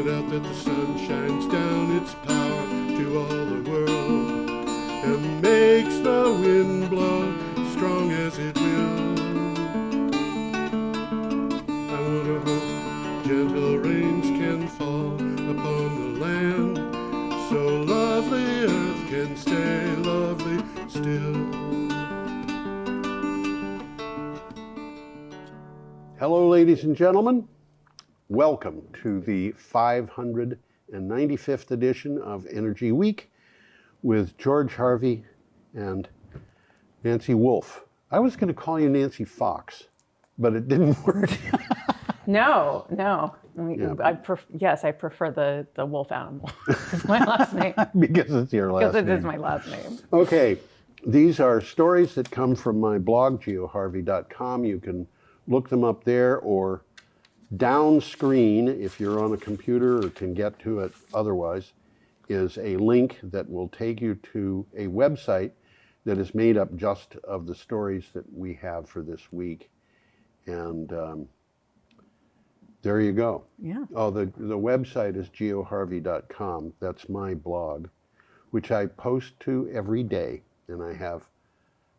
it out that the sun shines down its power to all the world and makes the wind blow strong as it will. I wonder how gentle rains can fall upon the land, so lovely earth can stay lovely still. Hello, ladies and gentlemen. Welcome to the 595th edition of Energy Week with George Harvey and Nancy Wolf. I was going to call you Nancy Fox, but it didn't work. No. Yeah. I prefer the wolf animal. It's my last name. Because it's your last name. Because it is my last name. Okay, these are stories that come from my blog, geoharvey.com. You can look them up there, or down screen, if you're on a computer or can get to it otherwise, is a link that will take you to a website that is made up just of the stories that we have for this week. And there you go. Yeah. Oh, the website is geoharvey.com. That's my blog, which I post to every day. And I have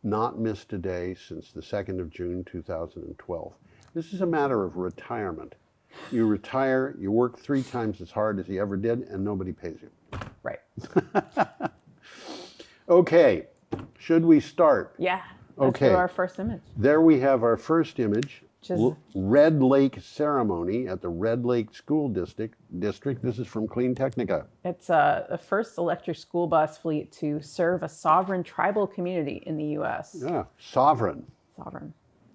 not missed a day since the 2nd of June, 2012. This is a matter of retirement. You retire, you work 3 times as hard as you ever did, and nobody pays you. Right. Okay, should we start? Yeah. Let's do our first image. There we have our first image. Just Red Lake ceremony at the Red Lake School District. This is from Clean Technica. It's the first electric school bus fleet to serve a sovereign tribal community in the U.S. Yeah, sovereign. Sovereign.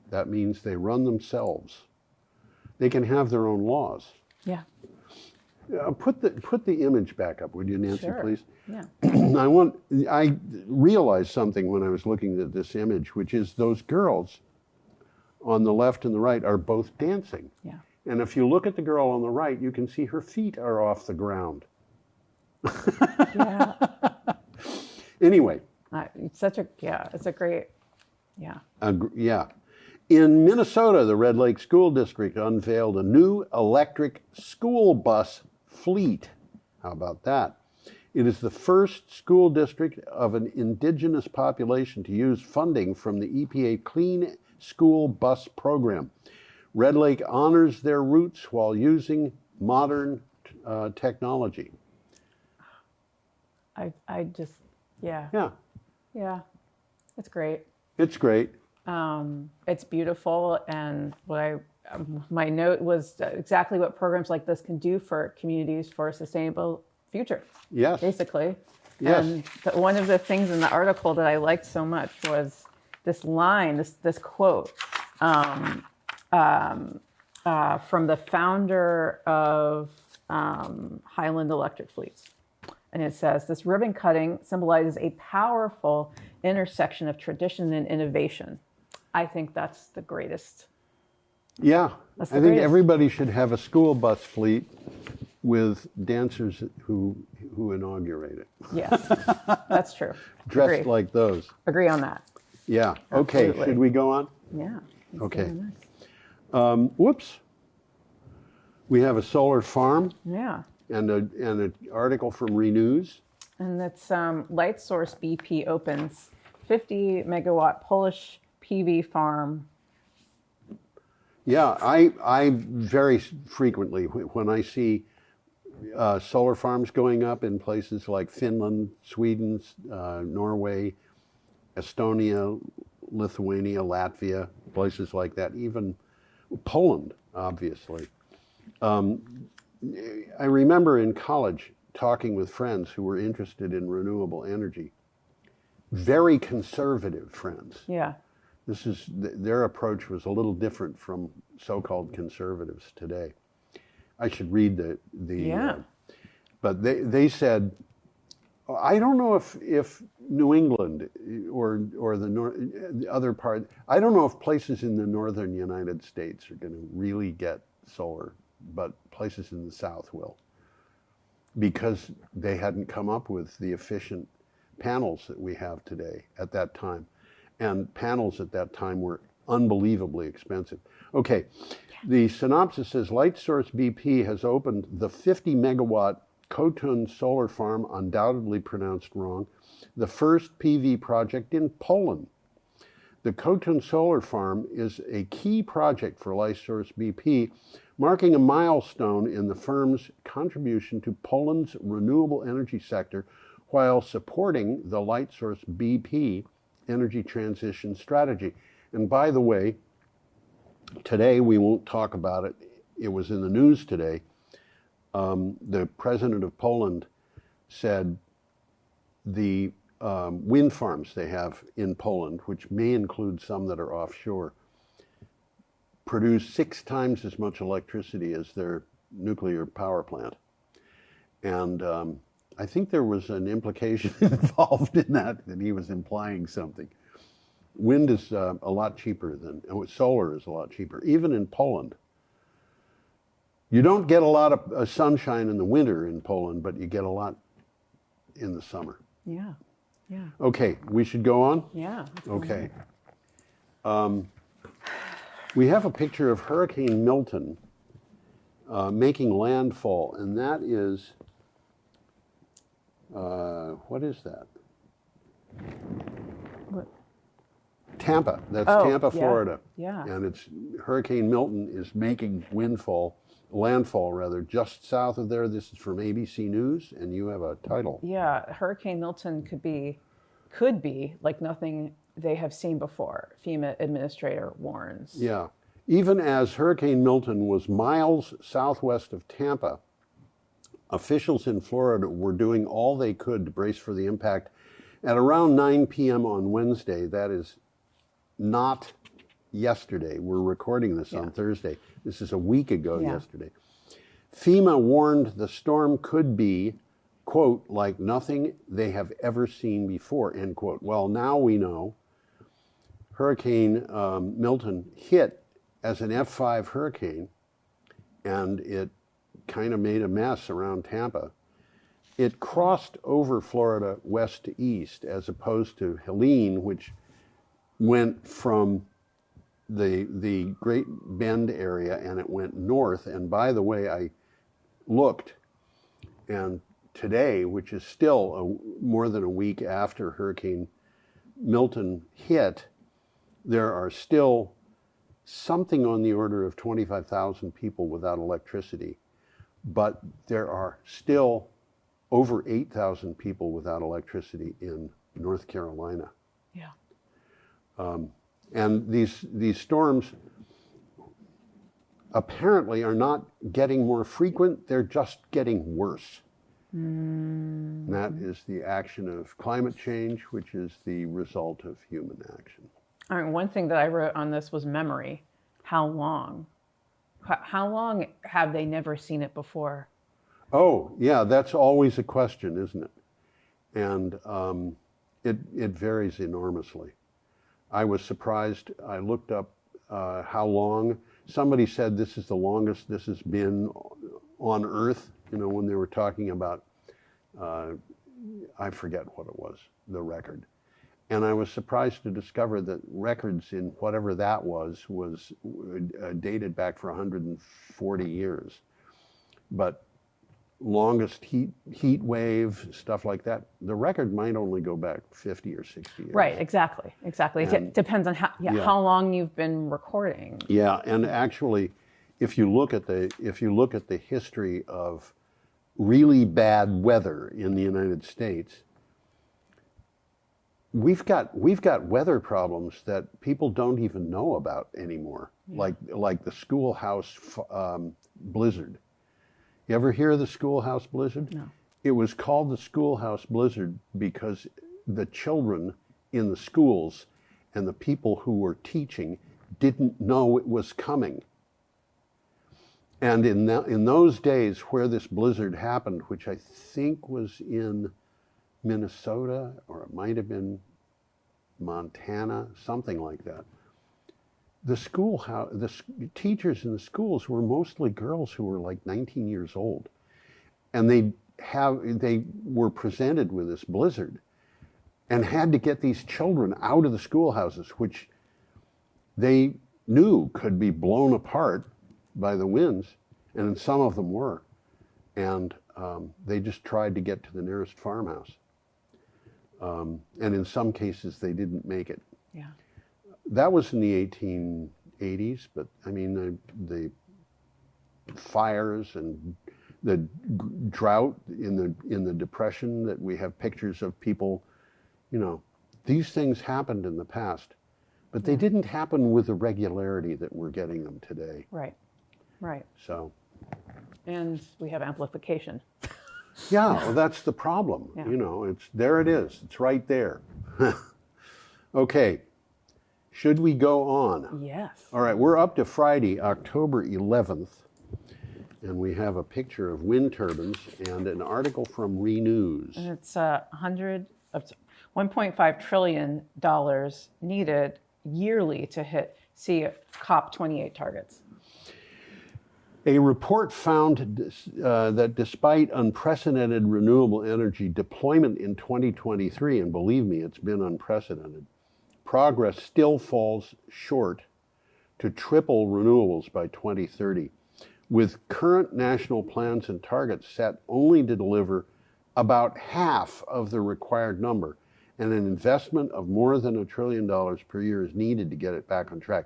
That means they run themselves. They can have their own laws. Yeah. Put the image back up, would you, Nancy, Sure. please? Yeah. I realized something when I was looking at this image, which is those girls on the left and the right are both dancing. Yeah. And if you look at the girl on the right, you can see her feet are off the ground. Yeah. Anyway. It's a great, yeah. Yeah. In Minnesota, the Red Lake School District unveiled a new electric school bus fleet. How about that? It is the first school district of an indigenous population to use funding from the EPA Clean School Bus Program. Red Lake honors their roots while using modern technology. Yeah. Yeah. It's great. It's great. It's beautiful, and my note was exactly what programs like this can do for communities for a sustainable future. Yes. Basically. Yes. And one of the things in the article that I liked so much was this line, this quote from the founder of Highland Electric Fleets. And it says, "This ribbon cutting symbolizes a powerful intersection of tradition and innovation." I think that's the greatest. Yeah, I think greatest. everybody should have a school bus fleet with dancers who inaugurate it. Yes, that's true. Dressed Agree. like those. Agree on that. Yeah. Okay. Absolutely. Should we go on? Yeah. Let's Okay. do this. Whoops. We have a solar farm Yeah. and an article from Renews. And that's Light Source BP opens 50 megawatt Polish PV farm. Yeah, I very frequently, when I see solar farms going up in places like Finland, Sweden, Norway, Estonia, Lithuania, Latvia, places like that, even Poland, obviously. I remember in college talking with friends who were interested in renewable energy, very conservative friends. Yeah. Their approach was a little different from so-called conservatives today. I should read but they said, I don't know if New England or the other part, I don't know if places in the northern United States are going to really get solar, but places in the South will, because they hadn't come up with the efficient panels that we have today at that time. And panels at that time were unbelievably expensive. Okay, the synopsis says Lightsource BP has opened the 50 megawatt Kotun solar farm, undoubtedly pronounced wrong, the first PV project in Poland. The Kotun solar farm is a key project for Lightsource BP, marking a milestone in the firm's contribution to Poland's renewable energy sector while supporting the Lightsource BP energy transition strategy. And by the way, today we won't talk about it. It was in the news today. The president of Poland said the wind farms they have in Poland, which may include some that are offshore, produce 6 times as much electricity as their nuclear power plant. And I think there was an implication involved in that he was implying something. Wind is a lot cheaper than, solar is a lot cheaper, even in Poland. You don't get a lot of sunshine in the winter in Poland, but you get a lot in the summer. Yeah. Yeah. Okay, we should go on? Yeah. Okay. We have a picture of Hurricane Milton making landfall, and that is, what is that? What? Tampa. That's Tampa, Florida. Yeah. And it's Hurricane Milton is making landfall rather, just south of there. This is from ABC News, and you have a title. Yeah, Hurricane Milton could be like nothing they have seen before, FEMA administrator warns. Yeah. Even as Hurricane Milton was miles southwest of Tampa, officials in Florida were doing all they could to brace for the impact. At around 9 p.m. on Wednesday, that is not yesterday. We're recording this on Thursday. This is a week ago yesterday. FEMA warned the storm could be, quote, like nothing they have ever seen before, end quote. Well, now we know Hurricane Milton hit as an F5 hurricane, and it kind of made a mess around Tampa. It crossed over Florida west to east, as opposed to Helene, which went from the Great Bend area and it went north. And by the way, I looked, and today, which is still more than a week after Hurricane Milton hit, there are still something on the order of 25,000 people without electricity, but there are still over 8,000 people without electricity in North Carolina. Yeah. And these storms apparently are not getting more frequent, they're just getting worse. And that is the action of climate change, which is the result of human action. All right, one thing that I wrote on this was memory. How long? How long have they never seen it before? Oh, yeah, that's always a question, isn't it? And it varies enormously. I was surprised. I looked up how long. Somebody said this is the longest this has been on Earth, when they were talking about, I forget what it was, the record. And I was surprised to discover that records in whatever that was dated back for 140 years. But longest heat wave, stuff like that, the record might only go back 50 or 60 years. Right, exactly. It depends on how long you've been recording. Yeah, and actually, if you look at the history of really bad weather in the United States, we've got weather problems that people don't even know about anymore, like the schoolhouse blizzard. You ever hear of the schoolhouse blizzard? No. It was called the schoolhouse blizzard because the children in the schools and the people who were teaching didn't know it was coming. And in those days where this blizzard happened, which I think was in Minnesota, or it might have been Montana, something like that, the teachers in the schools were mostly girls who were like 19 years old. And they were presented with this blizzard and had to get these children out of the schoolhouses, which they knew could be blown apart by the winds, and some of them were. And they just tried to get to the nearest farmhouse. And in some cases, they didn't make it. Yeah. That was in the 1880s, but I mean, the fires and the drought in the Depression that we have pictures of people, you know, these things happened in the past, but they didn't happen with the regularity that we're getting them today. Right. Right. So. And we have amplification. Yeah, well, that's the problem. Yeah. You know, it is. It's right there. Okay. Should we go on? Yes. All right, we're up to Friday, October 11th, and we have a picture of wind turbines and an article from Renews. And it's $1.5 trillion needed yearly to see COP28 targets. A report found that despite unprecedented renewable energy deployment in 2023, and believe me, it's been unprecedented, progress still falls short to triple renewables by 2030, with current national plans and targets set only to deliver about half of the required number, and an investment of more than $1 trillion per year is needed to get it back on track.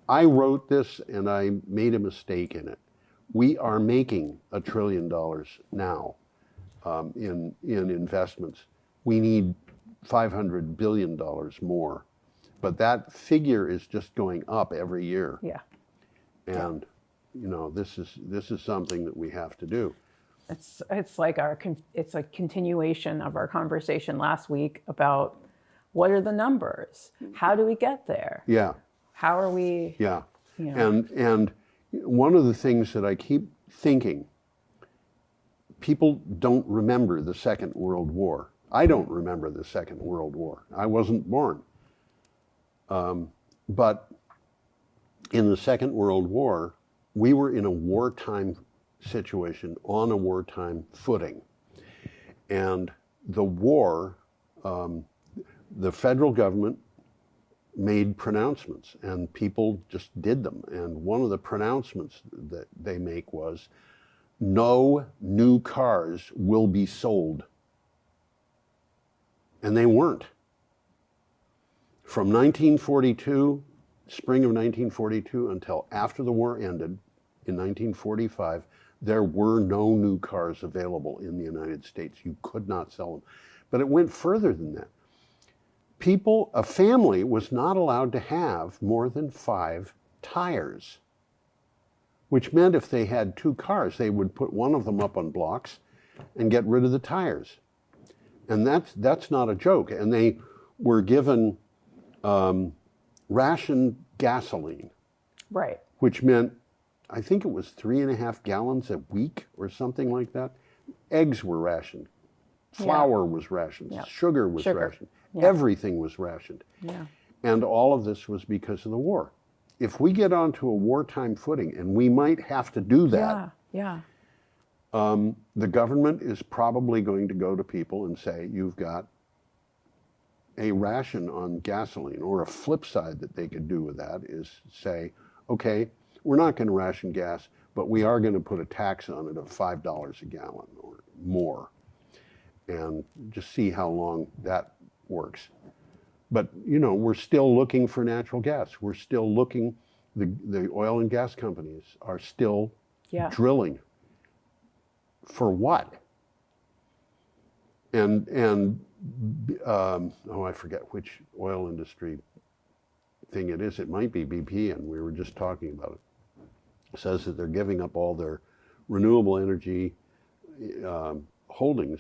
I wrote this and I made a mistake in it. We are making $1 trillion now in investments. We need $500 billion more. But that figure is just going up every year. Yeah. And, you know, this is something that we have to do. It's like it's a continuation of our conversation last week about what are the numbers? How do we get there? Yeah. How are we? Yeah. You know. And one of the things that I keep thinking, people don't remember the Second World War. I don't remember the Second World War. I wasn't born. But in the Second World War, we were in a wartime situation, on a wartime footing. And the war, the federal government made pronouncements and people just did them. And one of the pronouncements that they make was, no new cars will be sold. And they weren't. From 1942, spring of 1942, until after the war ended in 1945, there were no new cars available in the United States. You could not sell them. But it went further than that. A family was not allowed to have more than 5 tires, which meant if they had 2 cars, they would put one of them up on blocks and get rid of the tires. And that's not a joke. And they were given rationed gasoline, Right. which meant, I think it was 3.5 gallons a week or something like that. Eggs were rationed. Flour was rationed. Yeah. Sugar was rationed. Yeah. Everything was rationed. Yeah. And all of this was because of the war. If we get onto a wartime footing, and we might have to do that, Yeah. the government is probably going to go to people and say, you've got a ration on gasoline. Or a flip side that they could do with that is say, okay, we're not going to ration gas, but we are going to put a tax on it of $5 a gallon or more, and just see how long that works. But, you know, we're still looking for natural gas. We're still looking, the oil and gas companies are still drilling. For what? And I forget which oil industry thing it is. It might be BP, and we were just talking about it. It says that they're giving up all their renewable energy holdings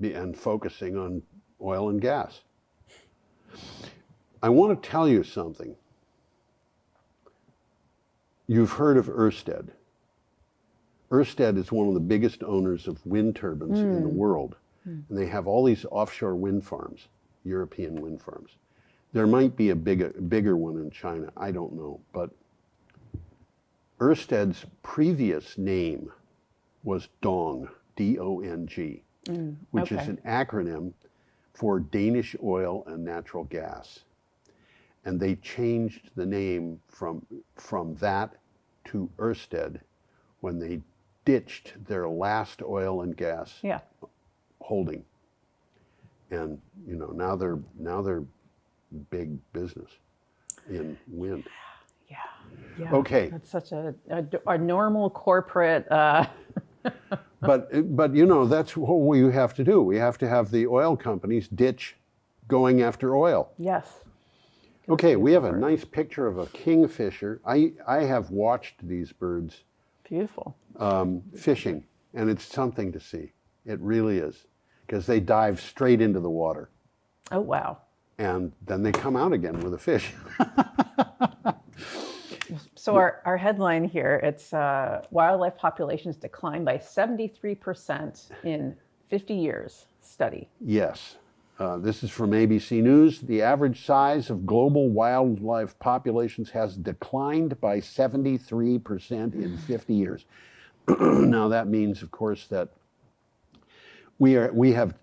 and focusing on oil and gas. I want to tell you something. You've heard of Ørsted. Ørsted is one of the biggest owners of wind turbines in the world. And they have all these offshore wind farms, European wind farms. There might be a bigger one in China, I don't know. But Ørsted's previous name was Dong, D-O-N-G, which is an acronym for Danish oil and natural gas. and they changed the name from that to Ørsted when they ditched their last oil and gas Yeah. holding. And now they're big business in wind. Yeah. Yeah. Okay. That's such a normal corporate. But that's what we have to do. We have to have the oil companies ditch going after oil. Yes. Okay, we have a nice picture of a kingfisher. I have watched these birds Beautiful. fishing, and it's something to see. It really is, because they dive straight into the water, Oh, wow. and then they come out again with a fish. So our headline here, it's wildlife populations declined by 73% in 50 years study. Yes. This is from ABC News. The average size of global wildlife populations has declined by 73% in 50 years. Now that means, of course, that we have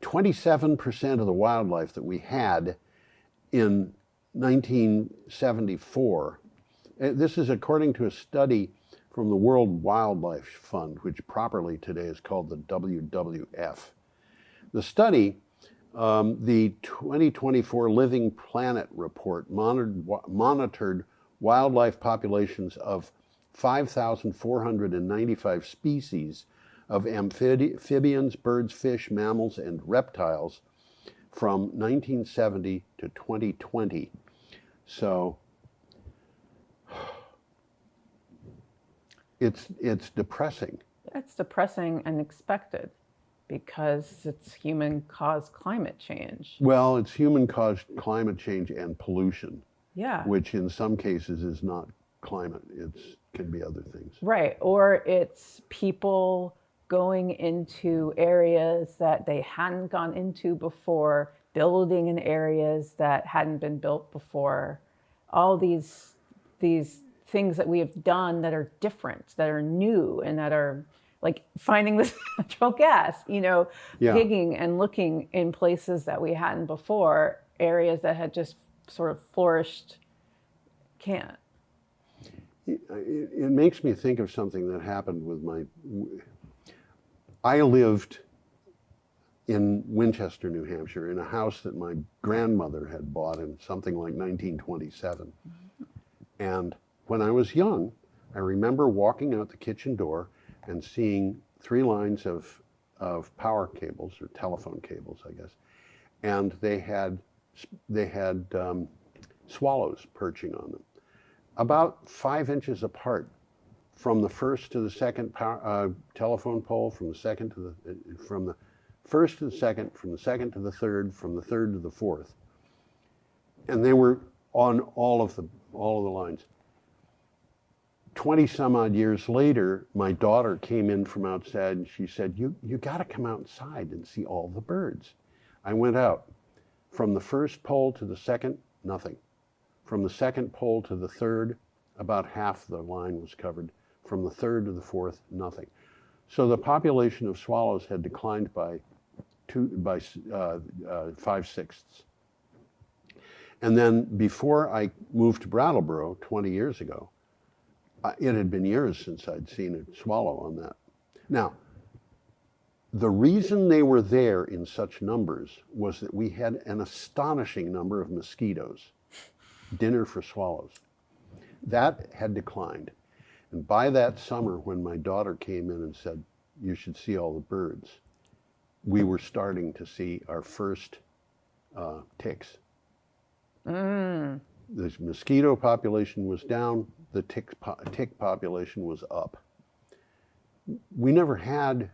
27% of the wildlife that we had in 1974. This is according to a study from the World Wildlife Fund, which properly today is called the WWF. The study, the 2024 Living Planet report, monitored wildlife populations of 5,495 species of amphibians, birds, fish, mammals, and reptiles from 1970 to 2020. So it's depressing. It's depressing and expected because it's human-caused climate change. Well, it's human-caused climate change and pollution, Yeah. which in some cases is not climate. Can be other things. Right. Or it's people going into areas that they hadn't gone into before, building in areas that hadn't been built before. All these things that we have done that are different, that are new, and that are like finding this natural gas, Yeah. digging and looking in places that we hadn't before, areas that had just sort of flourished can't. It makes me think of something that happened with I lived in Winchester, New Hampshire, in a house that my grandmother had bought in something like 1927. And when I was young, I remember walking out the kitchen door and seeing 3 lines of power cables, or telephone cables, I guess. And they had swallows perching on them, about 5 inches apart, from the first to the second telephone pole, from the first to the second, from the second to the third, from the third to the fourth, and they were on all of the lines. 20 some odd years later, my daughter came in from outside and she said, you got to come outside and see all the birds. I went out. From the first pole to the second, nothing. From the second pole to the third, about half the line was covered. From the third to the fourth, nothing. So the population of swallows had declined by 5/6. And then before I moved to Brattleboro 20 years ago, it had been years since I'd seen a swallow on that. Now, the reason they were there in such numbers was that we had an astonishing number of mosquitoes, dinner for swallows. That had declined. And by that summer, when my daughter came in and said, you should see all the birds, we were starting to see our first ticks. The mosquito population was down, the tick population was up. We never had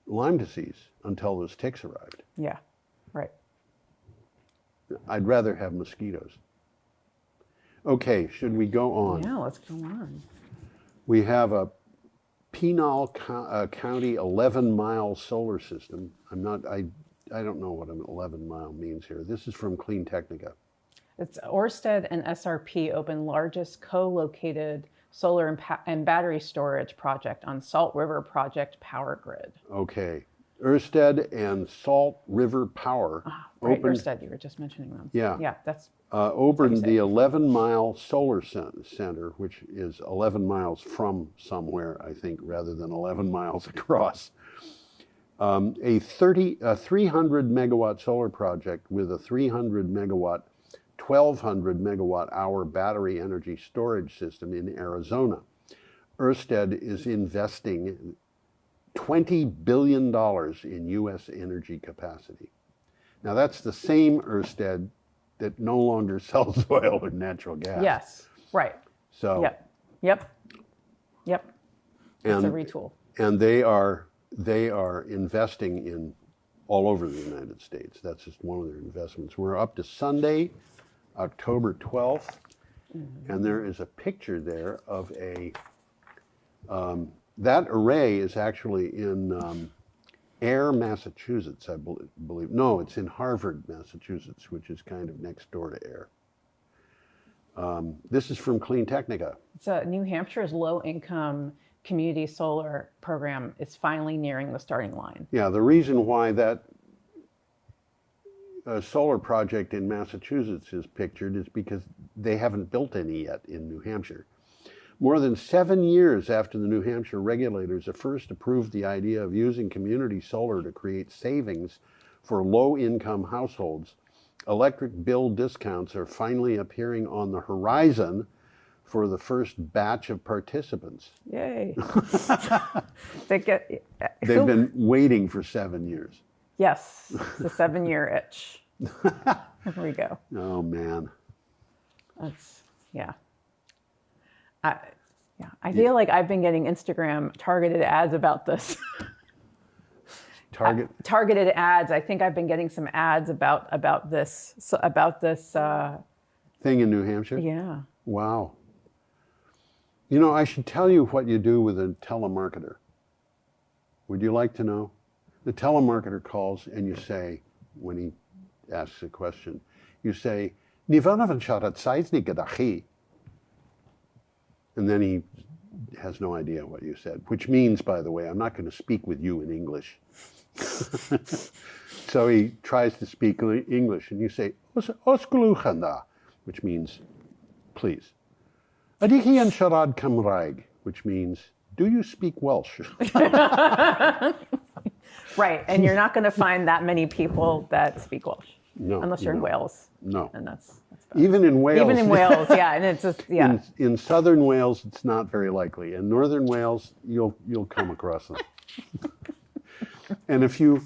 Lyme disease until those ticks arrived. Yeah, right. I'd rather have mosquitoes. Okay, should we go on? Yeah, let's go on. We have a Pinal County 11-mile solar system. I don't know what an 11-mile means here. This is from Clean Technica. It's Ørsted and SRP open largest co-located solar and battery storage project on Salt River Project power grid. Okay, Ørsted and Salt River Power Right, opened, Ørsted, you were just mentioning them. Yeah. Yeah, that's opened the 11-mile solar center, which is 11 miles from somewhere, I think, rather than 11 miles across. A 300 megawatt solar project with a 300 megawatt, 1,200 megawatt hour battery energy storage system in Arizona. Ørsted is investing $20 billion in U.S. energy capacity. Now, that's the same Ørsted that no longer sells oil and natural gas. Yes, right. So, Yep. It's and, a retool. And they are investing in all over the United States. That's just one of their investments. We're up to Sunday, October 12th, and there is a picture there of a, that array is actually in Air, Massachusetts, I believe. No, it's in Harvard, Massachusetts, which is kind of next door to Air. This is from Clean Technica. So New Hampshire's low-income community solar program is finally nearing the starting line. Yeah, the reason why that solar project in Massachusetts is pictured is because they haven't built any yet in New Hampshire. More than 7 years after the New Hampshire regulators first approved the idea of using community solar to create savings for low-income households, electric bill discounts are finally appearing on the horizon for the first batch of participants. Yay. They've been waiting for 7 years. Yes, it's a 7-year itch. Here we go. Oh, man. That's, yeah. I feel like I've been getting Instagram targeted ads about this. Targeted ads. I think I've been getting some ads about this thing in New Hampshire? Yeah. Wow. You know, I should tell you what you do with a telemarketer. Would you like to know? The telemarketer calls and you say, when he asks a question, you say, "Ni vanaf siarad Saesnig gyda chi." And then he has no idea what you said, which means, by the way, I'm not going to speak with you in English. So he tries to speak English, and you say, "Os glwchanda," which means, please. Ydych chi yn siarad Cymraeg, which means, do you speak Welsh? Right, and you're not going to find that many people that speak Welsh. No. Unless you're in Wales. No. And that's even in Wales. Even in Wales, yeah. And it's just, yeah. In southern Wales, it's not very likely. In northern Wales, you'll come across them. And if you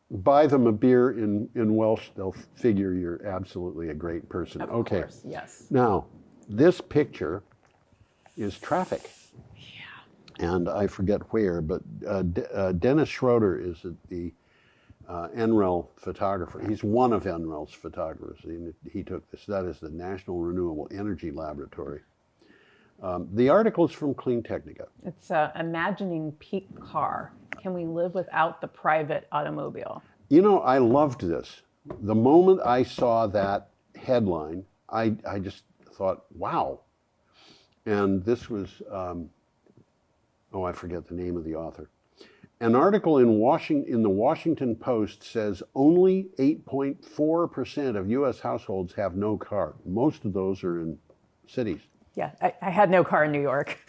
buy them a beer in Welsh, they'll figure you're absolutely a great person. Of course, yes. Now, this picture is traffic. Yeah. And I forget where, but Dennis Schroeder is the NREL photographer. He's one of NREL's photographers. He took this. That is the National Renewable Energy Laboratory. The article is from Clean Technica. It's imagining peak car. Can we live without the private automobile? You know, I loved this. The moment I saw that headline, I just thought, wow. And this was, I forget the name of the author. An article in the Washington Post says only 8.4% of U.S. households have no car. Most of those are in cities. Yeah, I had no car in New York.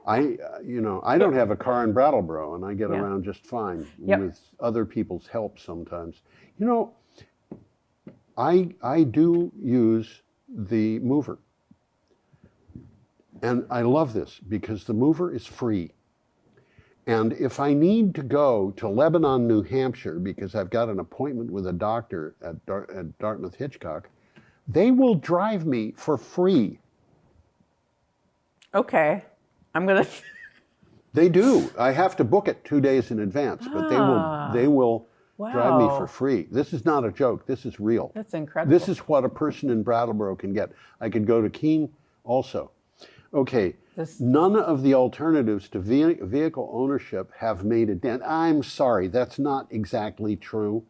I don't have a car in Brattleboro, and I get around just fine with other people's help sometimes. You know, I do use the mover. And I love this because the mover is free. And if I need to go to Lebanon, New Hampshire, because I've got an appointment with a doctor at Dartmouth Hitchcock, they will drive me for free. Okay. I'm going to... They do. I have to book it 2 days in advance, but they will drive me for free. This is not a joke. This is real. That's incredible. This is what a person in Brattleboro can get. I could go to Keene also. Okay. None of the alternatives to vehicle ownership have made a dent. I'm sorry, that's not exactly true.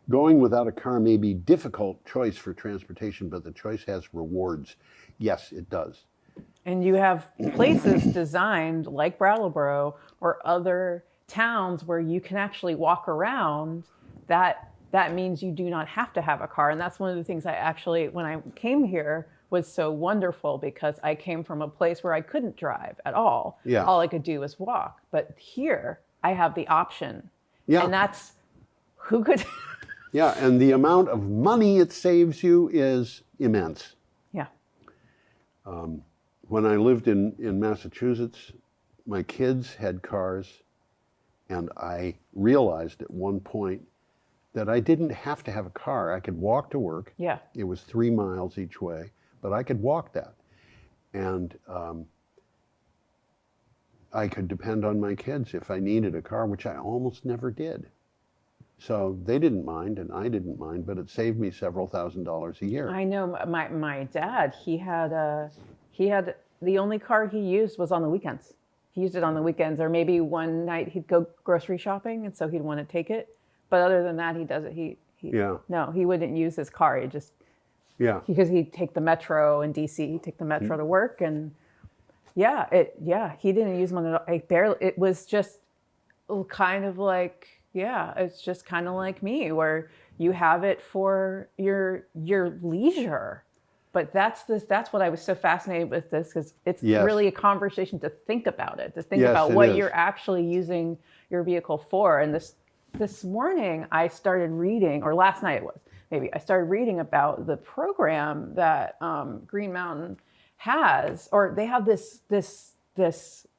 Going without a car may be a difficult choice for transportation, but the choice has rewards. Yes, it does. And you have places designed like Brattleboro or other towns where you can actually walk around. That means you do not have to have a car. And that's one of the things I actually, when I came here, was so wonderful, because I came from a place where I couldn't drive at all. Yeah. All I could do was walk. But here I have the option. Yeah. And that's, who could? Yeah, and the amount of money it saves you is immense. Yeah. When I lived in Massachusetts, my kids had cars, and I realized at one point that I didn't have to have a car. I could walk to work. Yeah. It was 3 miles each way, but I could walk that. And I could depend on my kids if I needed a car, which I almost never did. So they didn't mind, and I didn't mind, but it saved me several $1,000s a year. I know my dad, he had the only car he used was on the weekends. He used it on the weekends, or maybe one night he'd go grocery shopping, and so he'd want to take it. But other than that, he doesn't. No, he wouldn't use his car. Because he'd take the metro in DC. He'd take the metro to work, and he didn't use one at all. It was just kind of like, it's just kind of like me, where you have it for your leisure. But that's what I was so fascinated with this, because it's really a conversation to think about it, about what you're actually using your vehicle for. And this morning I started reading, or last night it was, maybe, I started reading about the program that Green Mountain has, or they have this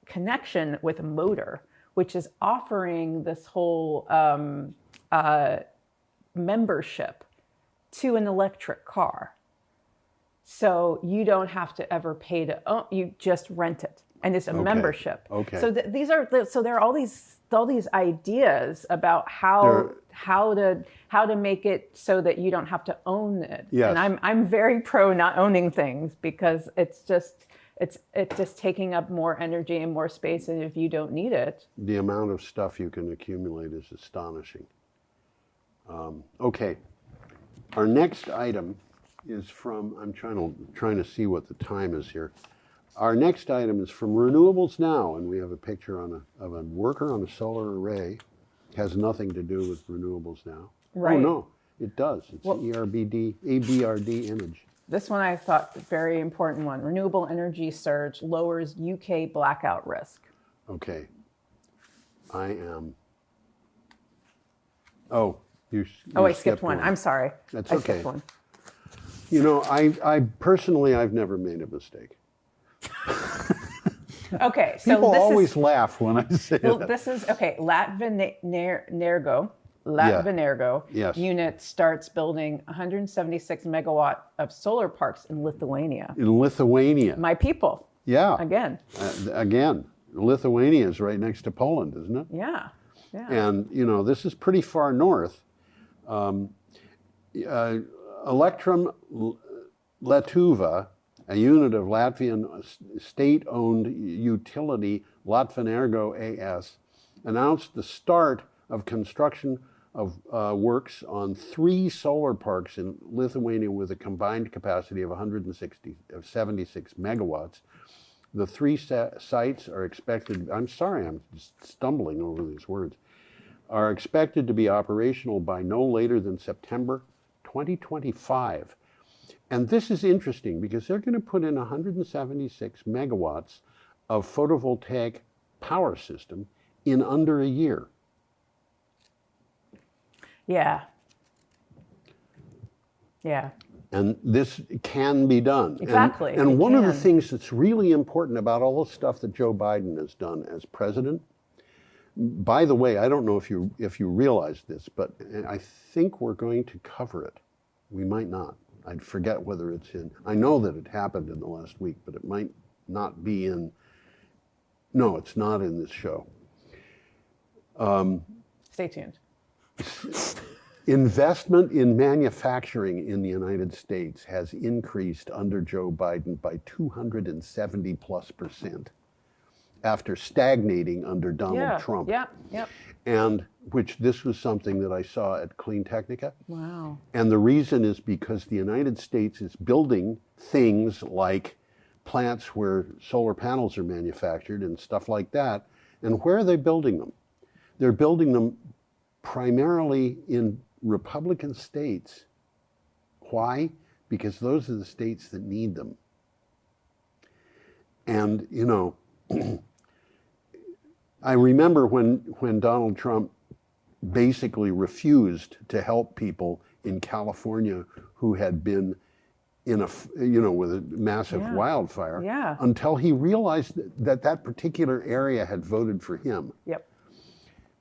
connection with a motor, which is offering this whole membership to an electric car. So you don't have to ever pay to own, you just rent it. And it's a membership. Okay. So there are all these ideas about how to make it so that you don't have to own it. Yes. And I'm very pro not owning things, because it's just taking up more energy and more space, and if you don't need it. The amount of stuff you can accumulate is astonishing. Okay, our next item is from, I'm trying to see what the time is here. Our next item is from Renewables Now, and we have a picture of a worker on a solar array. Has nothing to do with Renewables Now. Right. Oh no, it does. It's an ABRD image. This one I thought very important one. Renewable energy surge lowers UK blackout risk. Okay. I am. Oh, you I skipped one. I'm sorry. That's I okay. skipped one. You know, I personally, I've never made a mistake. Okay, so people this always laugh when I say that. This is Latvenergo Yes. unit starts building 176 megawatt of solar parks in Lithuania. In Lithuania. My people. Yeah. Again. Lithuania is right next to Poland, isn't it? Yeah. And, you know, this is pretty far north. Electrum Lietuva, a unit of Latvian state-owned utility Latvenergo AS, announced the start of construction of works on 3 solar parks in Lithuania with a combined capacity of 76 megawatts. The 3 sites are expected, I'm sorry, I'm just stumbling over these words, are expected to be operational by no later than September 2025. And this is interesting because they're going to put in 176 megawatts of photovoltaic power system in under a year. Yeah. And this can be done. Exactly. And one of the things that's really important about all the stuff that Joe Biden has done as president, by the way, I don't know if you realize this, but I think we're going to cover it. We might not. I forget whether it's in, I know that it happened in the last week, but it might not be in, no, it's not in this show. Stay tuned. Investment in manufacturing in the United States has increased under Joe Biden by 270+% after stagnating under Donald Trump. Yeah. And this was something that I saw at Clean Technica. Wow. And the reason is because the United States is building things like plants where solar panels are manufactured and stuff like that. And where are they building them? They're building them primarily in Republican states. Why? Because those are the states that need them. And, you know, I remember when Donald Trump basically refused to help people in California who had been in with a massive wildfire until he realized that that particular area had voted for him. Yep.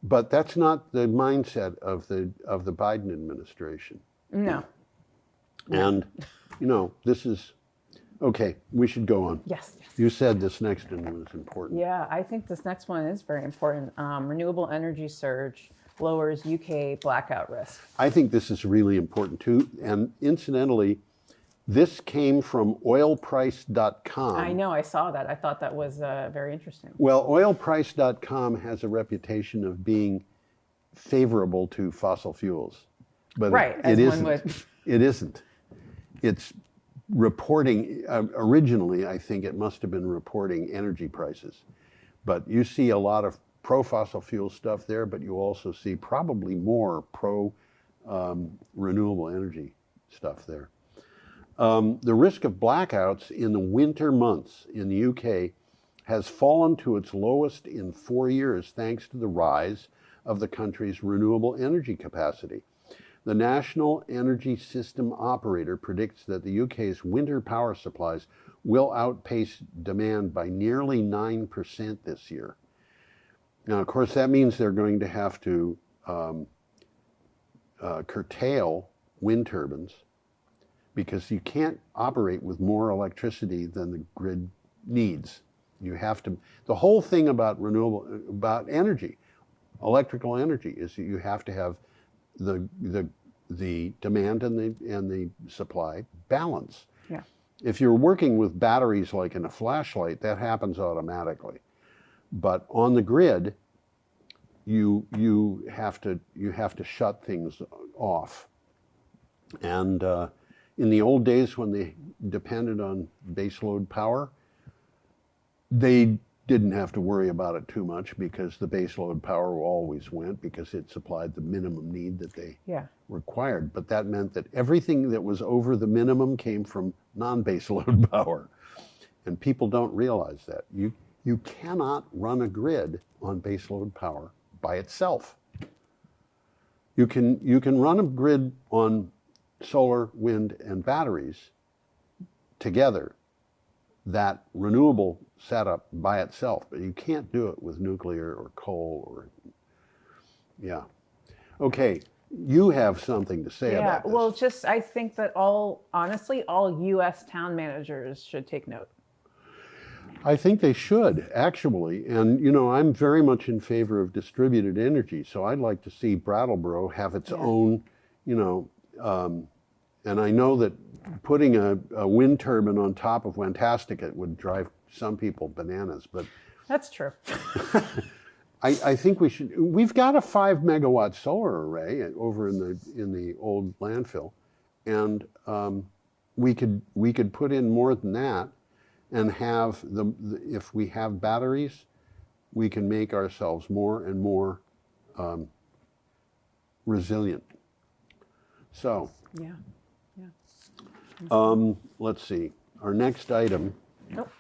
But that's not the mindset of the Biden administration. No. And, you know, this is, okay, we should go on. Yes. You said this next one was important. Yeah, I think this next one is very important. Renewable energy surge lowers UK blackout risk. I think this is really important too. And incidentally, this came from oilprice.com. I know, I saw that. I thought that was very interesting. Well, oilprice.com has a reputation of being favorable to fossil fuels. But it isn't. It isn't. It's reporting, originally, I think it must have been reporting energy prices. But you see a lot of pro-fossil fuel stuff there, but you also see probably more pro-renewable energy stuff there. The risk of blackouts in the winter months in the UK has fallen to its lowest in 4 years thanks to the rise of the country's renewable energy capacity. The National Energy System Operator predicts that the UK's winter power supplies will outpace demand by nearly 9% this year. Now, of course, that means they're going to have to curtail wind turbines because you can't operate with more electricity than the grid needs. You have to, the whole thing about energy, electrical energy, is that you have to have the demand and the supply balance. Yeah. If you're working with batteries like in a flashlight, that happens automatically. But on the grid, you have to shut things off. And in the old days when they depended on baseload power, they didn't have to worry about it too much because the baseload power always went because it supplied the minimum need that they required. But that meant that everything that was over the minimum came from non-baseload power. And people don't realize that. You cannot run a grid on baseload power by itself. You can run a grid on solar, wind, and batteries together, that renewable setup by itself, but you can't do it with nuclear or coal or, Okay, you have something to say about this. Well, I think that honestly, all U.S. town managers should take note. I think they should, actually. And, you know, I'm very much in favor of distributed energy, so I'd like to see Brattleboro have its own, you know, and I know that putting a wind turbine on top of Wantastica would drive some people bananas, but that's true. I think we've got a 5 megawatt solar array over in the old landfill, and we could put in more than that, and have if we have batteries, we can make ourselves more and more resilient. So let's see, our next item. Nope.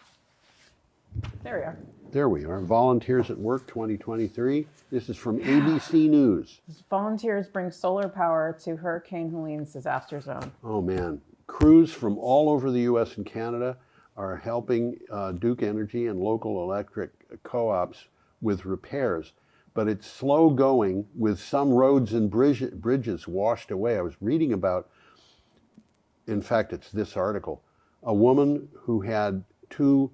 There we are. There we are. Volunteers at Work 2023. This is from ABC News. Volunteers bring solar power to Hurricane Helene's disaster zone. Oh man. Crews from all over the US and Canada are helping Duke Energy and local electric co-ops with repairs. But it's slow going with some roads and bridges washed away. I was reading about, in fact, it's this article, a woman who had two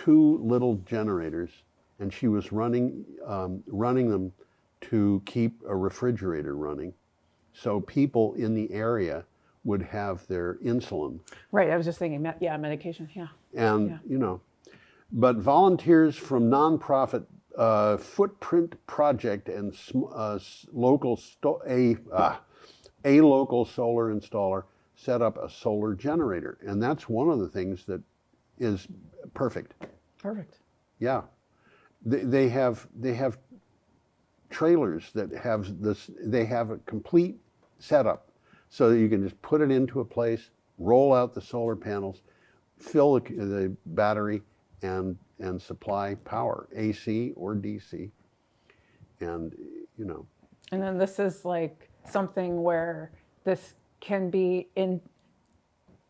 little generators, and she was running them to keep a refrigerator running, so people in the area would have their insulin. Right, I was just thinking, medication, And, you know, but volunteers from nonprofit Footprint Project and a local solar installer set up a solar generator. And that's one of the things that is perfect. Perfect. Yeah. They have trailers that have this, they have a complete setup so that you can just put it into a place, roll out the solar panels, fill the battery, and supply power, AC or DC. And, you know. And then this is like something where this can be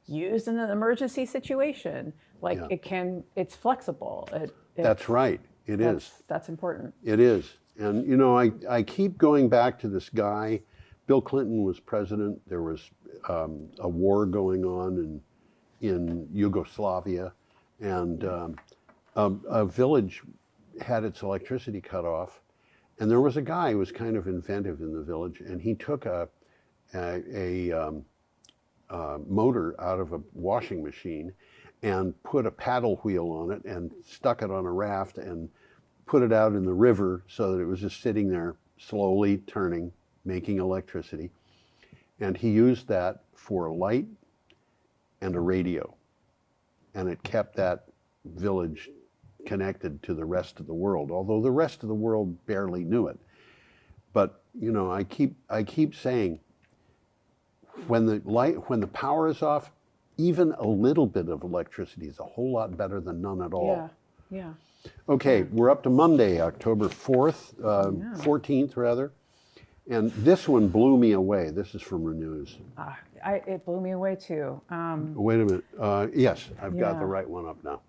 used in an emergency situation. Like it's flexible. That's right. It is. That's important. It is. And, you know, I keep going back to this guy. Bill Clinton was president. There was a war going on in Yugoslavia. And a village had its electricity cut off. And there was a guy who was kind of inventive in the village. And he took a motor out of a washing machine and put a paddle wheel on it and stuck it on a raft and put it out in the river so that it was just sitting there slowly turning, making electricity. And he used that for a light and a radio. And it kept that village connected to the rest of the world, although the rest of the world barely knew it. But, you know, I keep saying, when the power is off, even a little bit of electricity is a whole lot better than none at all. Yeah. Okay, we're up to Monday, October 4th, 14th rather. And this one blew me away. This is from Renews. It blew me away too. Wait a minute. Yes, I've got the right one up now.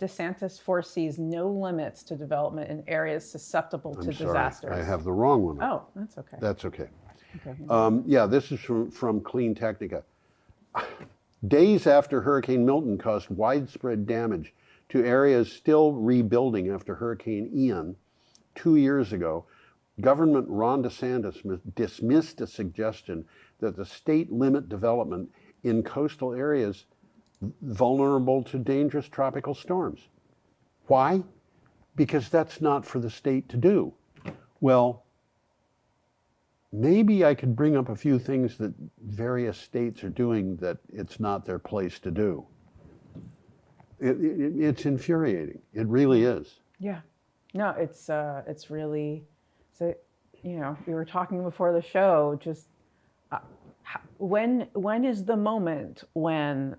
DeSantis foresees no limits to development in areas susceptible to disasters. I have the wrong one. Oh, that's okay. That's okay. Okay. Yeah, this is from Clean Technica. Days after Hurricane Milton caused widespread damage to areas still rebuilding after Hurricane Ian 2 years ago, Governor Ron DeSantis dismissed a suggestion that the state limit development in coastal areas vulnerable to dangerous tropical storms. Why? Because that's not for the state to do. Well, maybe I could bring up a few things that various states are doing that it's not their place to do. It's infuriating. It really is. Yeah. No, it's really, so, you know, we were talking before the show, just when is the moment when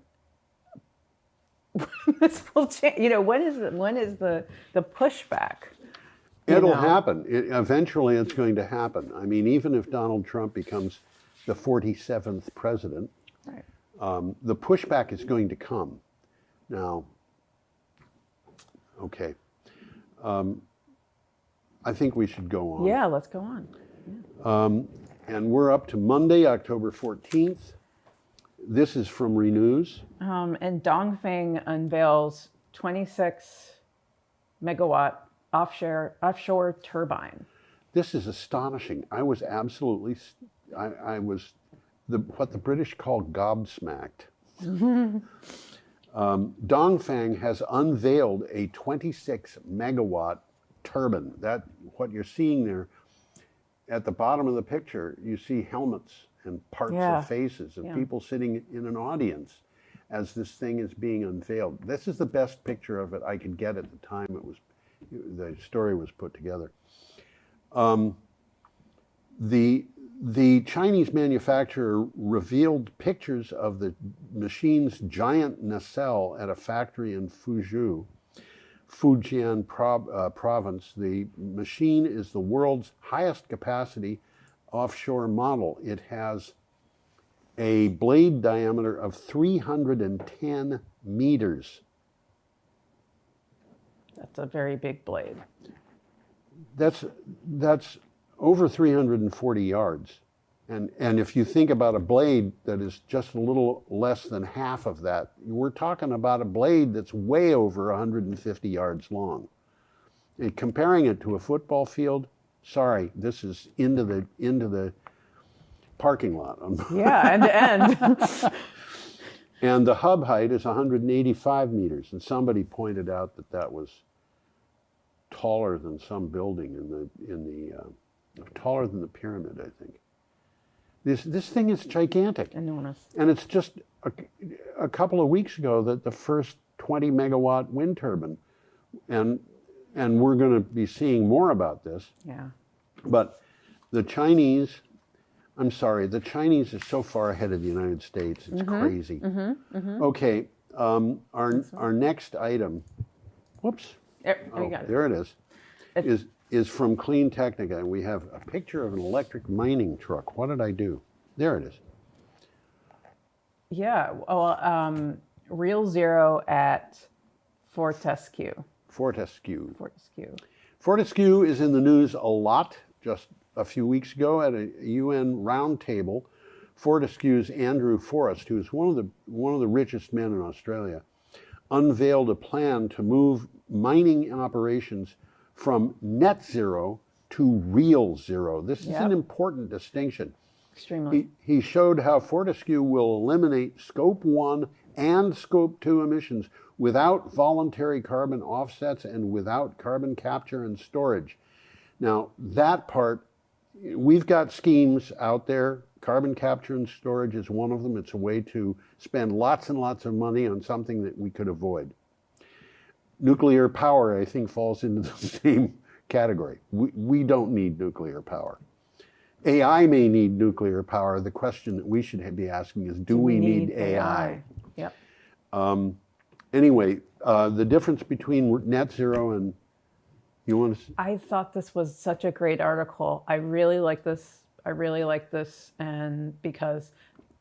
this will change? You know, when is the pushback? It'll happen. Eventually it's going to happen. I mean, even if Donald Trump becomes the 47th president, right. The pushback is going to come. Now, okay. I think we should go on. Yeah, let's go on. Yeah. And we're up to Monday, October 14th. This is from Renews. And Dongfang unveils 26 megawatt offshore turbine. This is astonishing. I was absolutely, I was what the British call gobsmacked. Dongfang has unveiled a 26 megawatt turbine. That, what you're seeing there at the bottom of the picture, you see helmets and parts of faces and people sitting in an audience as this thing is being unveiled. This is the best picture of it I could get at the time the story was put together. The Chinese manufacturer revealed pictures of the machine's giant nacelle at a factory in Fujian province. The machine is the world's highest capacity offshore model. It has a blade diameter of 310 meters. That's a very big blade. That's over 340 yards. And if you think about a blade that is just a little less than half of that, we're talking about a blade that's way over 150 yards long. And comparing it to a football field, sorry, this is into the parking lot. Yeah, end to end. And the hub height is 185 meters. And somebody pointed out that was taller than some building taller than the pyramid, I think. This thing is gigantic. Enormous. And it's just a couple of weeks ago that the first 20 megawatt wind turbine. And we're going to be seeing more about this. Yeah. But the Chinese, I'm sorry, the Chinese are so far ahead of the United States. It's crazy. Okay, our next item, whoops. There it is. Is from Clean Technica. We have a picture of an electric mining truck. What did I do? There it is. Yeah. Well, Real Zero at Fortescue. Fortescue is in the news a lot. Just a few weeks ago at a UN roundtable, Fortescue's Andrew Forrest, who's one of the richest men in Australia, unveiled a plan to move mining operations from net zero to real zero. This is an important distinction. Extremely. He showed how Fortescue will eliminate Scope 1 and Scope 2 emissions without voluntary carbon offsets and without carbon capture and storage. Now, that part, we've got schemes out there. Carbon capture and storage is one of them. It's a way to spend lots and lots of money on something that we could avoid. Nuclear power, I think, falls into the same category. We don't need nuclear power. AI may need nuclear power. The question that we should be asking is, do we need AI? Yep. Anyway, the difference between net zero and, you want to? I thought this was such a great article. I really like this. And because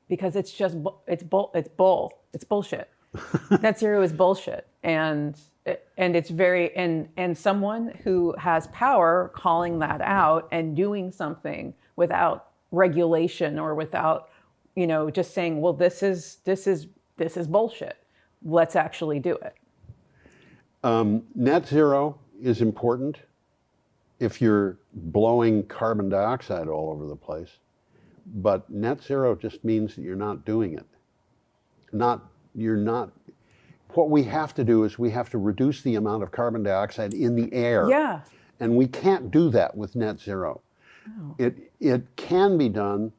it's just it's bullshit. Net zero is bullshit, and it's very and someone who has power calling that out and doing something without regulation or without just saying, well, this is bullshit. Let's actually do it. Net zero is important if you're blowing carbon dioxide all over the place, but net zero just means that you're not doing it. What we have to do is we have to reduce the amount of carbon dioxide in the air. Yeah. And we can't do that with net zero. Oh. It can be done.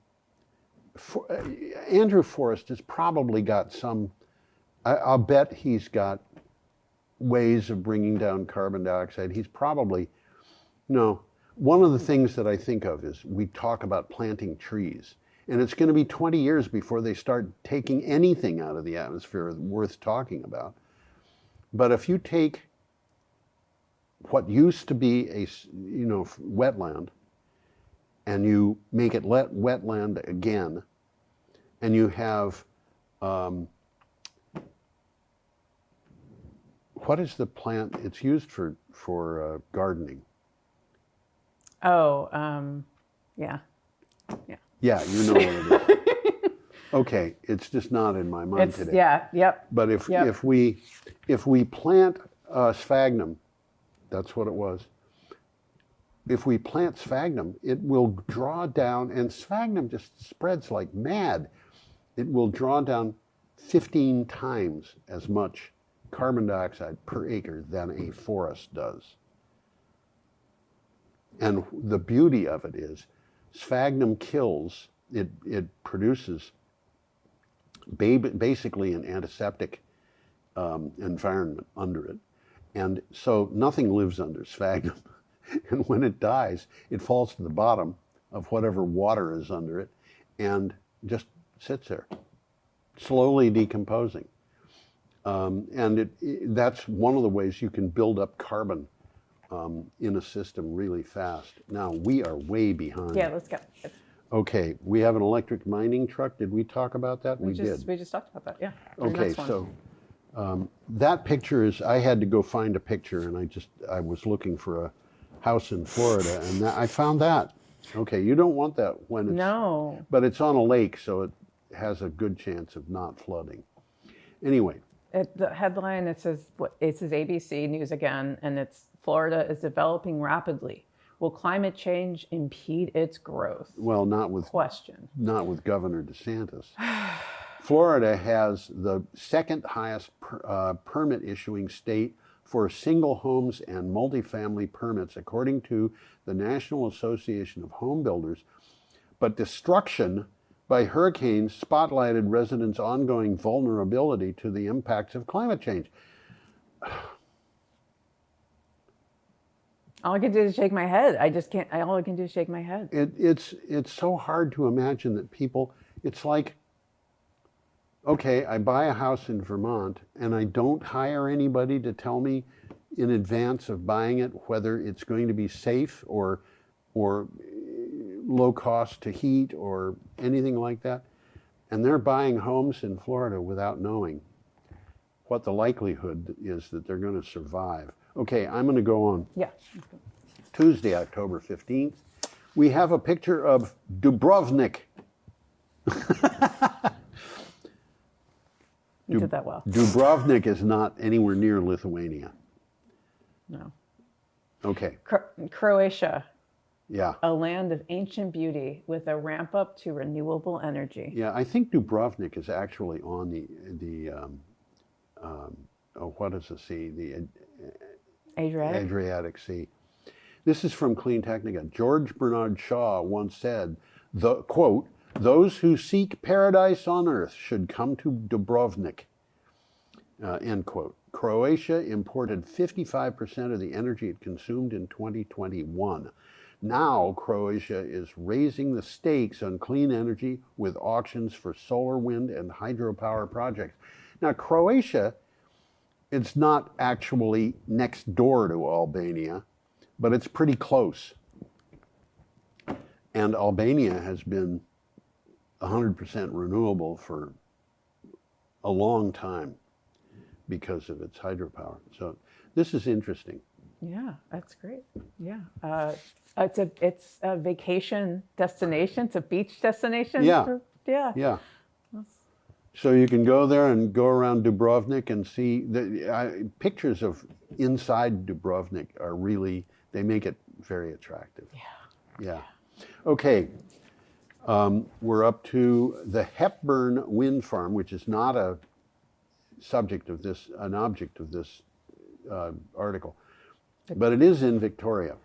Andrew Forrest has probably got some, I'll bet he's got ways of bringing down carbon dioxide. He's probably, one of the things that I think of is we talk about planting trees. And it's going to be 20 years before they start taking anything out of the atmosphere worth talking about. But if you take what used to be a wetland and you make it wetland again, and you have what is the plant? It's used for gardening. Oh, yeah. Yeah, you know what it is. Okay, it's just not in my mind today. Yeah, yep. But if we plant sphagnum, that's what it was. If we plant sphagnum, it will draw down, and sphagnum just spreads like mad. It will draw down 15 times as much carbon dioxide per acre than a forest does. And the beauty of it is, sphagnum kills, it produces basically an antiseptic environment under it. And so nothing lives under sphagnum. And when it dies, it falls to the bottom of whatever water is under it and just sits there, slowly decomposing. And that's one of the ways you can build up carbon in a system really fast. Now, we are way behind. Yeah, let's go. Okay, we have an electric mining truck. Did we talk about that? We did. We just talked about that, yeah. Okay, so that picture is, I had to go find a picture, and I was looking for a house in Florida, and I found that. Okay, you don't want that when it's... No. But it's on a lake, so it has a good chance of not flooding. Anyway. The headline, it says ABC News again, and it's Florida is developing rapidly. Will climate change impede its growth? Well, not with Governor DeSantis. Florida has the second highest permit issuing state for single homes and multifamily permits, according to the National Association of Home Builders. But destruction by hurricanes spotlighted residents' ongoing vulnerability to the impacts of climate change. All I can do is shake my head. I just can't. All I can do is shake my head. It's so hard to imagine that people. It's like, okay, I buy a house in Vermont and I don't hire anybody to tell me in advance of buying it whether it's going to be safe or low cost to heat or anything like that. And they're buying homes in Florida without knowing what the likelihood is that they're going to survive. Okay, I'm going to go on. Yeah. Tuesday, October 15th, we have a picture of Dubrovnik. You did that well. Dubrovnik is not anywhere near Lithuania. No. Okay. Croatia, Yeah. a land of ancient beauty with a ramp up to renewable energy. Yeah, I think Dubrovnik is actually on the what is the sea? The Adriatic? Adriatic Sea. This is from Clean Technica. George Bernard Shaw once said, quote, "Those who seek paradise on earth should come to Dubrovnik," end quote. Croatia imported 55% of the energy it consumed in 2021. Now, Croatia is raising the stakes on clean energy with auctions for solar, wind, and hydropower projects. Now, Croatia, it's not actually next door to Albania, but it's pretty close. And Albania has been 100% renewable for a long time because of its hydropower. So this is interesting. Yeah, that's great. Yeah. It's a vacation destination. It's a beach destination. Yeah. Yeah. Yeah. So you can go there and go around Dubrovnik and see the pictures of inside Dubrovnik are really, they make it very attractive. Yeah. Yeah. Okay. We're up to the Hepburn Wind Farm, which is not an object of this article, but it is in Victoria.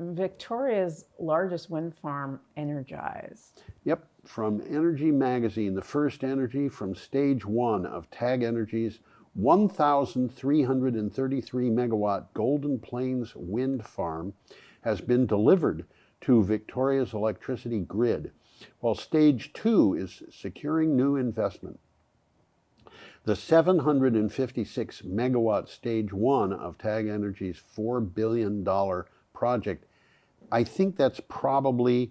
Victoria's largest wind farm energized. Yep, from Energy Magazine, the first energy from stage 1 of TAG Energy's 1,333 megawatt Golden Plains wind farm has been delivered to Victoria's electricity grid, while stage 2 is securing new investment. The 756 megawatt stage 1 of TAG Energy's $4 billion project, I think that's probably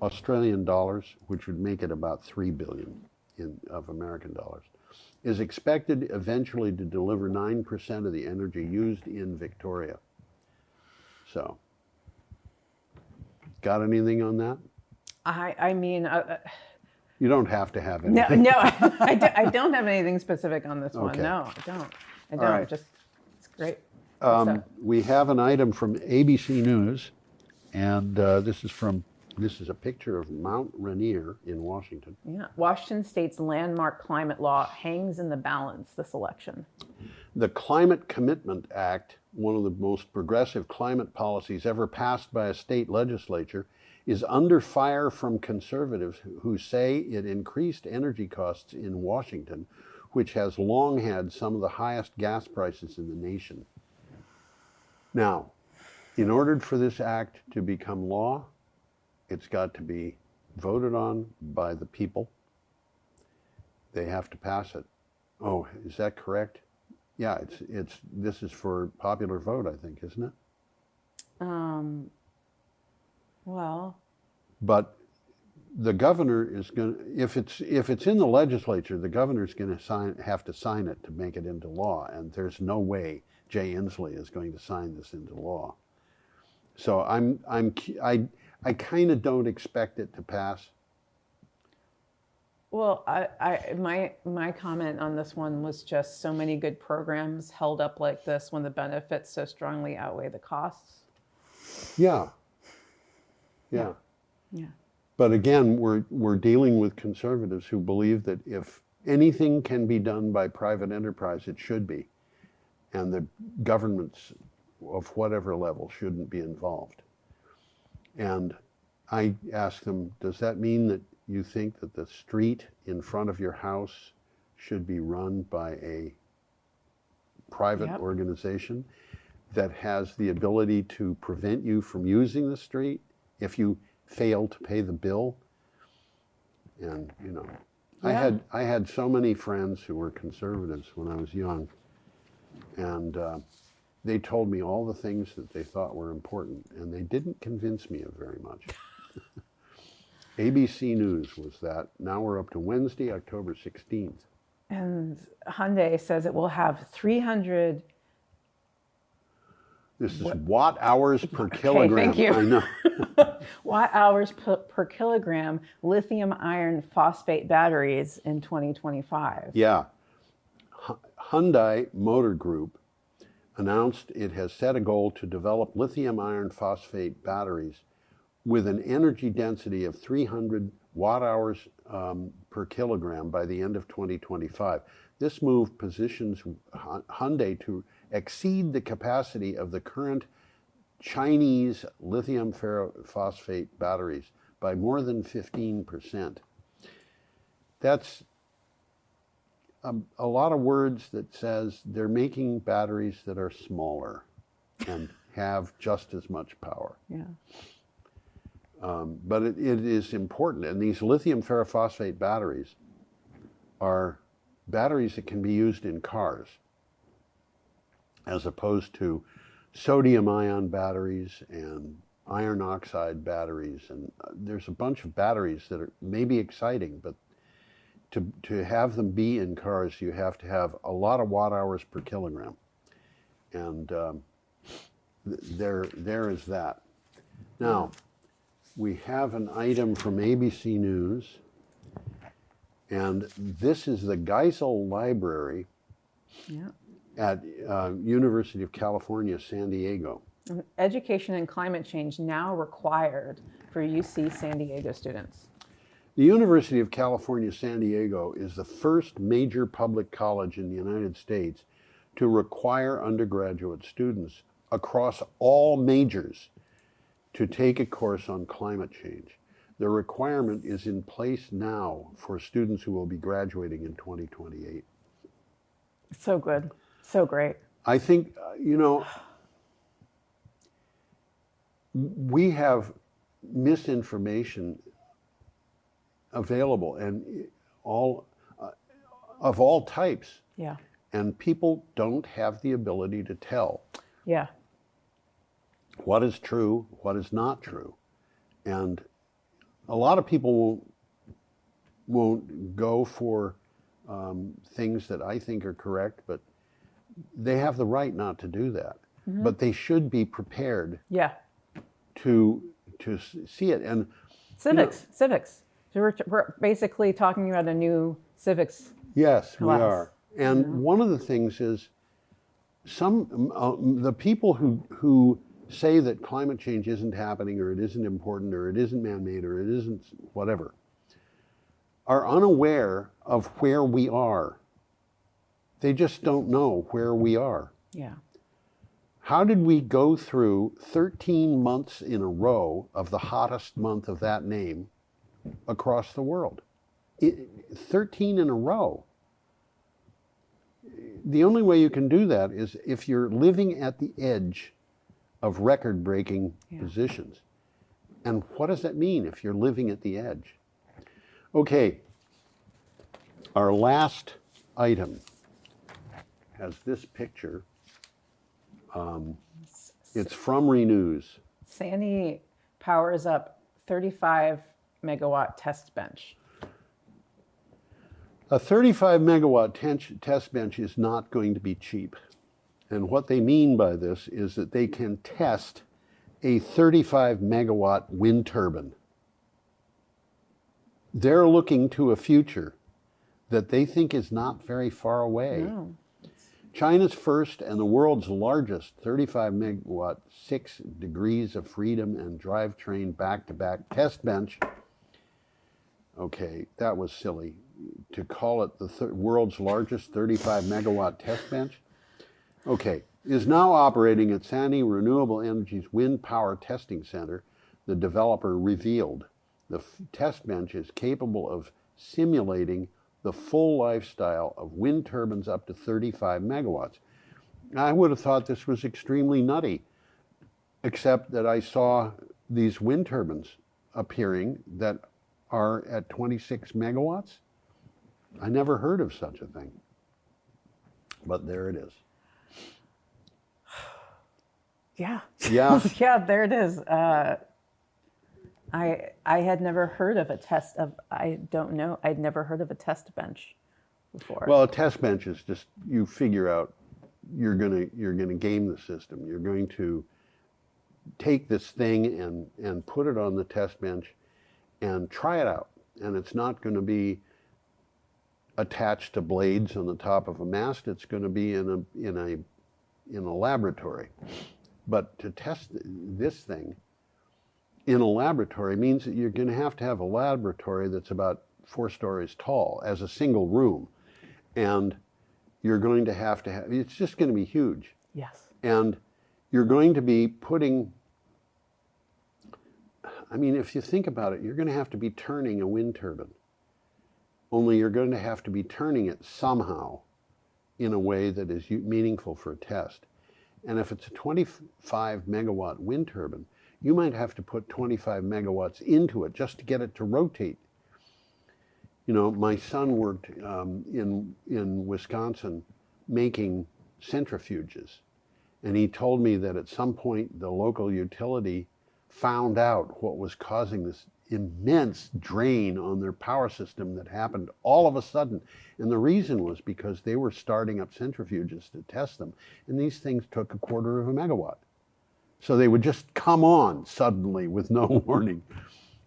Australian dollars, which would make it about 3 billion of American dollars, is expected eventually to deliver 9% of the energy used in Victoria. So, got anything on that? I mean, you don't have to have anything. no, I don't have anything specific on this one. Okay. No, I don't. All right. Just, it's great. We have an item from ABC News, and this is a picture of Mount Rainier in Washington. Yeah, Washington State's landmark climate law hangs in the balance this election. The Climate Commitment Act, one of the most progressive climate policies ever passed by a state legislature, is under fire from conservatives who say it increased energy costs in Washington, which has long had some of the highest gas prices in the nation. Now, in order for this act to become law, it's got to be voted on by the people. They have to pass it. Oh, is that correct? Yeah, this is for popular vote, I think, isn't it? Well, but the governor is going to, if it's in the legislature, the governor's going to have to sign it to make it into law, and there's no way Jay Inslee is going to sign this into law. So I kind of don't expect it to pass. Well, my comment on this one was just so many good programs held up like this when the benefits so strongly outweigh the costs. Yeah. But again, we're dealing with conservatives who believe that if anything can be done by private enterprise, it should be, and the governments of whatever level shouldn't be involved. And I ask them, does that mean that you think that the street in front of your house should be run by a private Yep. organization that has the ability to prevent you from using the street if you fail to pay the bill. And you know, Yeah. I had so many friends who were conservatives when I was young, and they told me all the things that they thought were important, and they didn't convince me of very much. ABC News was that. Now we're up to Wednesday, October 16th. And Hyundai says it will have 300. This is watt hours per kilogram. thank you. I know. Watt hours per kilogram lithium iron phosphate batteries in 2025. Yeah. Hyundai Motor Group announced it has set a goal to develop lithium iron phosphate batteries with an energy density of 300 watt hours per kilogram by the end of 2025. This move positions Hyundai to exceed the capacity of the current Chinese lithium ferrophosphate batteries by more than 15%. That's a lot of words that says they're making batteries that are smaller and have just as much power. Yeah. But it is important, and these lithium ferrophosphate batteries are batteries that can be used in cars as opposed to sodium ion batteries and iron oxide batteries, and there's a bunch of batteries that are maybe exciting, but to have them be in cars, you have to have a lot of watt hours per kilogram, and there is that. Now, we have an item from ABC News, and this is the Geisel Library Yeah. at University of California, San Diego. Education and climate change now required for UC San Diego students. The University of California, San Diego is the first major public college in the United States to require undergraduate students across all majors to take a course on climate change. The requirement is in place now for students who will be graduating in 2028. So good. So great. I think, we have misinformation available and of all types. Yeah. And people don't have the ability to tell Yeah. what is true, what is not true. And a lot of people won't go for things that I think are correct, but they have the right not to do that. Mm-hmm. But they should be prepared Yeah. to see it. And Civics. So we're basically talking about a new civics. yes, class. we are. And one of the things is the people who say that climate change isn't happening, or it isn't important, or it isn't man-made, or it isn't whatever, are unaware of where we are. They just don't know where we are. Yeah. How did we go through 13 months in a row of the hottest month of that name across the world? 13 in a row. The only way you can do that is if you're living at the edge of record-breaking positions. And what does that mean if you're living at the edge? Okay, our last item has this picture. It's from Renews. Sany powers up 35 megawatt test bench. A 35 megawatt test bench is not going to be cheap. And what they mean by this is that they can test a 35 megawatt wind turbine. They're looking to a future that they think is not very far away. No. China's first and the world's largest 35 megawatt 6 degrees of freedom and drivetrain back-to-back test bench. Okay, that was silly. To call it the world's largest 35 megawatt test bench? Okay, is now operating at Sany Renewable Energy's Wind Power Testing Center, the developer revealed. The test bench is capable of simulating the full lifestyle of wind turbines up to 35 megawatts. I would have thought this was extremely nutty, except that I saw these wind turbines appearing that are at 26 megawatts. I never heard of such a thing, but there it is. Yeah. Yeah. Yeah, there it is. I had never heard of a test of, I don't know, I'd never heard of a test bench before. Well, a test bench is just, you figure out you're gonna game the system. You're going to take this thing and put it on the test bench and try it out. And it's not going to be attached to blades on the top of a mast. It's going to be in a laboratory. But to test this thing in a laboratory means that you're going to have a laboratory that's about 4 stories tall as a single room. And you're going to have, it's just going to be huge. Yes. And you're going to be putting, I mean, if you think about it, you're going to have to be turning a wind turbine. Only you're going to have to be turning it somehow in a way that is meaningful for a test. And if it's a 25 megawatt wind turbine, you might have to put 25 megawatts into it just to get it to rotate. You know, my son worked in Wisconsin making centrifuges. And he told me that at some point the local utility found out what was causing this immense drain on their power system that happened all of a sudden. And the reason was because they were starting up centrifuges to test them. And these things took 1/4 of a megawatt. So they would just come on suddenly with no warning.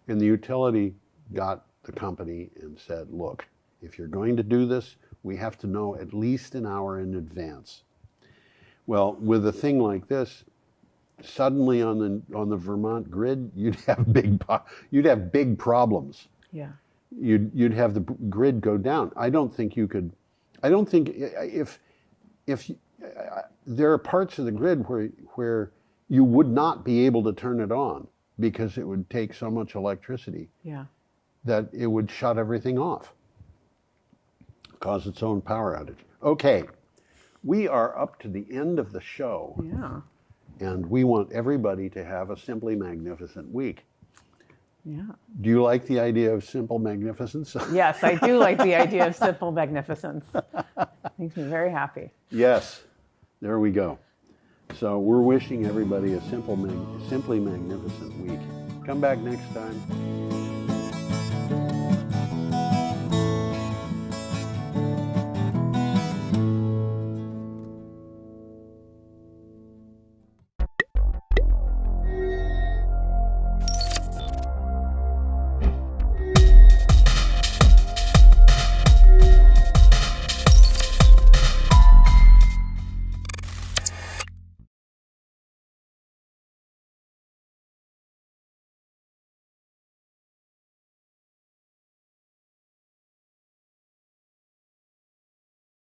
And the utility got the company and said, look, if you're going to do this, we have to know at least an hour in advance. Well, with a thing like this, suddenly on the Vermont grid, you'd have big problems. Yeah. You'd have the grid go down. I don't think if there are parts of the grid where you would not be able to turn it on because it would take so much electricity. Yeah. That it would shut everything off, cause its own power outage. Okay, we are up to the end of the show. Yeah. And we want everybody to have a simply magnificent week. Yeah. Do you like the idea of simple magnificence? Yes, I do like the idea of simple magnificence. Makes me very happy. Yes, there we go. So we're wishing everybody a simply magnificent week. Come back next time.